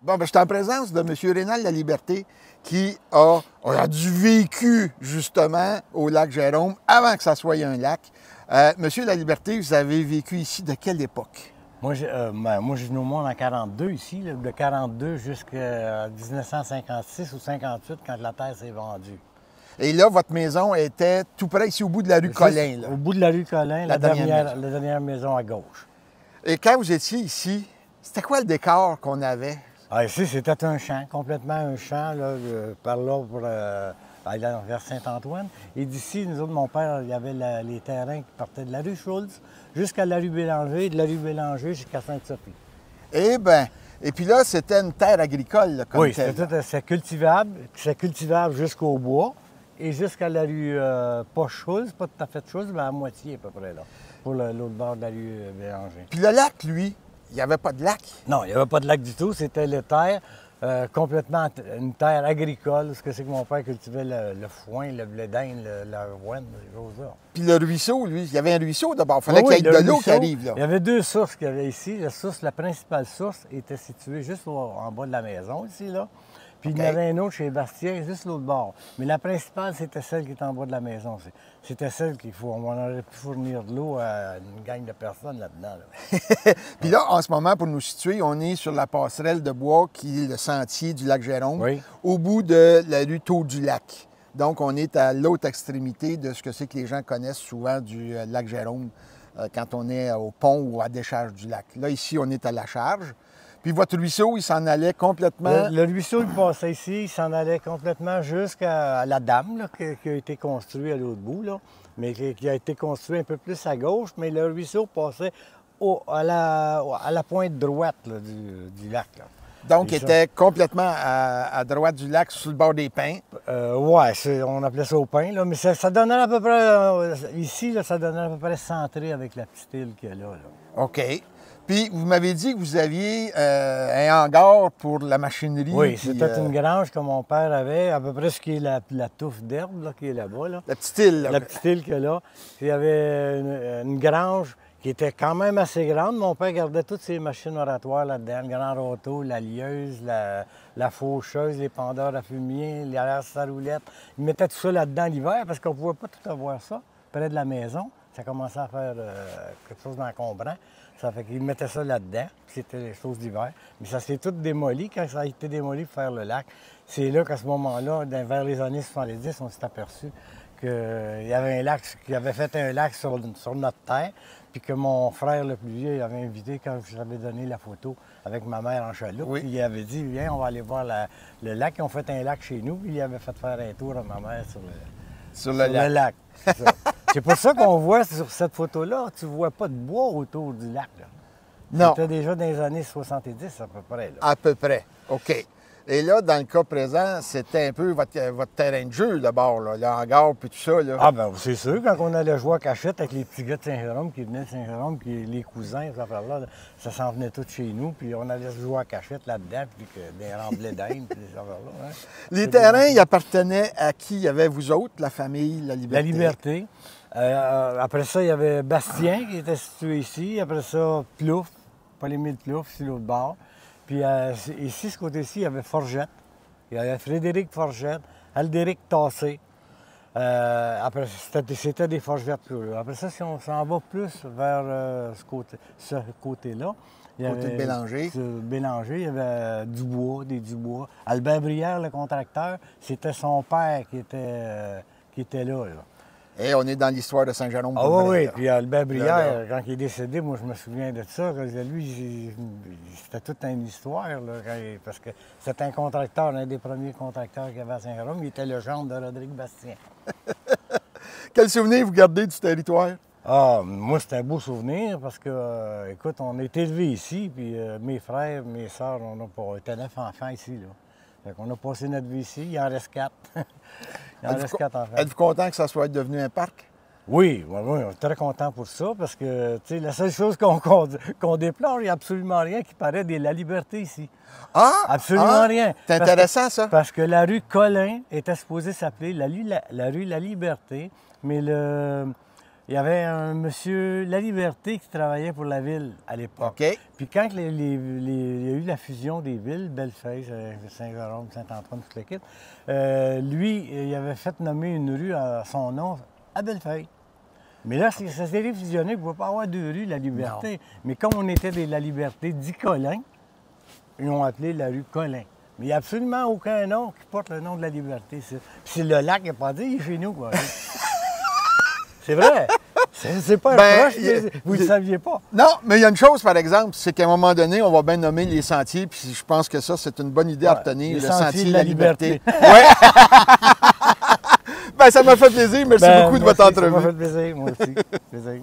Bon, ben, je suis en présence de M. Rénal Laliberté qui a du vécu, justement, au lac Jérôme, avant que ça soit un lac. Monsieur Laliberté, vous avez vécu ici de quelle époque? Moi, je suis né au monde en 42 ici, là, de 42 jusqu'à 1956 ou 58 quand la terre s'est vendue. Et là, votre maison était tout près ici, au bout de la rue Collin. Là. Au bout de la rue Collin, la dernière maison à gauche. Et quand vous étiez ici, c'était quoi le décor qu'on avait? Ah, ici, c'était un champ, complètement un champ, là, par là, pour aller vers Saint-Antoine. Et d'ici, nous autres, mon père, il y avait les terrains qui partaient de la rue Schultz jusqu'à la rue Bélanger, et de la rue Bélanger jusqu'à Sainte-Sophie. Eh bien, et puis là, c'était une terre agricole, là, comme oui, telle. c'est cultivable jusqu'au bois et jusqu'à la rue, pas Schultz, pas tout à fait Schultz, mais à moitié à peu près, là, pour l'autre bord de la rue Bélanger. Puis le lac, lui, il n'y avait pas de lac? Non, il n'y avait pas de lac du tout. C'était les terres, complètement une terre agricole. Ce que c'est que mon père cultivait le foin, le blé d'Inde, l'avoine, des choses-là. Puis le ruisseau, lui, il y avait un ruisseau d'abord. Il fallait qu'il y ait de l'eau qui arrive, là. Il y avait deux sources qu'il y avait ici. La principale source était située juste en bas de la maison, ici, là. Puis il y en avait un autre chez Bastien, juste l'autre bord. Mais la principale, c'était celle qui était en bas de la maison. C'était celle on aurait pu fournir de l'eau à une gang de personnes là-dedans. Là. Puis là, en ce moment, pour nous situer, on est sur la passerelle de bois qui est le sentier du lac Jérôme, au bout de la rue Taux-du-Lac. Donc, on est à l'autre extrémité de ce que c'est que les gens connaissent souvent du lac Jérôme quand on est au pont ou à décharge du lac. Là, ici, on est à la charge. Puis votre ruisseau, il s'en allait complètement... Le ruisseau, il passait ici, il s'en allait complètement jusqu'à la dame là, qui a été construite à l'autre bout, là, mais qui a été construit un peu plus à gauche, mais le ruisseau passait à la pointe droite là, du lac. Là. Donc, il était complètement à droite du lac, sur le bord des pins. Oui, on appelait ça au pin, là, mais ça donnait à peu près, ici, là, ça donnait à peu près centré avec la petite île qu'il y a là. OK. Puis, vous m'avez dit que vous aviez un hangar pour la machinerie. Oui, c'était une grange que mon père avait, à peu près ce qui est la touffe d'herbe qui est là-bas. Là. La petite île. La petite île qu'il y a là. Il y avait une grange qui était quand même assez grande. Mon père gardait toutes ses machines oratoires là-dedans, le grand râteau, la lieuse, la faucheuse, les pendeurs à fumier, les à roulettes. Il mettait tout ça là-dedans l'hiver parce qu'on ne pouvait pas tout avoir ça près de la maison. Ça commençait à faire quelque chose d'encombrant. Ça fait qu'il mettait ça là-dedans, puis c'était les choses d'hiver. Mais ça s'est tout démoli. Quand ça a été démoli pour faire le lac, c'est là qu'à ce moment-là, vers les années 70, on s'est aperçu qu'il y avait un lac, qu'il avait fait un lac sur notre terre, puis que mon frère le plus vieux avait invité quand je lui avais donné la photo avec ma mère en chaloupe. Oui. Puis il avait dit, viens, on va aller voir le lac. Ils ont fait un lac chez nous, puis il avait fait faire un tour à ma mère sur le lac. C'est pour ça qu'on voit sur cette photo-là, tu ne vois pas de bois autour du lac. Là. Non. C'était déjà dans les années 70 à peu près. Là. À peu près. OK. Et là, dans le cas présent, c'était un peu votre terrain de jeu, d'abord, là, le hangar puis tout ça. Là. Ah, bien, c'est sûr, quand on allait jouer à cachette avec les petits gars de Saint-Jérôme qui venaient de Saint-Jérôme, puis les cousins, là, ça s'en venait tout chez nous, puis on allait jouer à cachette là-dedans, puis des remblais d'Inde, puis des affaires-là. Hein. Les terrains, ils appartenaient à qui? Il y avait vous autres, la famille, la Liberté? La Liberté. Après ça, il y avait Bastien qui était situé ici. Après ça, Plouffe, Paul-Émile Plouffe, sur l'autre bord. Puis ici, ce côté-ci, il y avait Forgette. Il y avait Frédéric Forgette, Aldéric Tassé. Après, c'était des Forgettes. Après ça, si on s'en va plus vers ce côté-là, il y côté de Bélanger. Bélanger, il y avait des Dubois. Albert Brière, le contracteur, c'était son père qui était là. Et on est dans l'histoire de Saint-Jérôme. Ah oui, puis Albert Brière, quand il est décédé, moi je me souviens de ça. Lui, c'était toute une histoire, là, parce que c'était un contracteur, un des premiers contracteurs qu'il y avait à Saint-Jérôme. Il était le gendre de Rodrigue Bastien. Quel souvenir vous gardez du territoire? Ah, moi, c'est un beau souvenir parce que, écoute, on est élevés ici, puis mes frères, mes sœurs, on était 9 enfants ici, là. Fait qu'on a passé notre vie ici, il en reste 4. Il en reste 4 enfants. Êtes-vous content que ça soit devenu un parc? Oui, on est très content pour ça parce que, tu sais, la seule chose qu'on déplore, il n'y a absolument rien qui paraît de la liberté ici. Ah! Absolument rien. C'est intéressant, ça. Parce que la rue Collin était supposée s'appeler la rue La Liberté, mais il Il y avait un monsieur Laliberté qui travaillait pour la ville à l'époque. OK. Puis quand il y a eu la fusion des villes, Bellefeuille, Saint-Jérôme, Saint-Antoine, toute l'équipe, lui, il avait fait nommer une rue à son nom à Bellefeuille. Mais là, ça s'est fusionné, il ne pouvait pas avoir deux rues, La Liberté. Non. Mais comme on était de La Liberté dit Colin, ils ont appelé la rue Colin. Mais il n'y a absolument aucun nom qui porte le nom de La Liberté. Puis c'est le lac qui n'a pas dit, il est chez nous, quoi. C'est vrai. C'est pas proche, mais vous ne le saviez pas. Non, mais il y a une chose, par exemple, c'est qu'à un moment donné, on va bien nommer les sentiers, puis je pense que ça, c'est une bonne idée à retenir, le sentier de la liberté. Ouais. Ben, ça m'a fait plaisir. Merci beaucoup de votre entrevue. Ça m'a fait plaisir, moi aussi. Plaisir.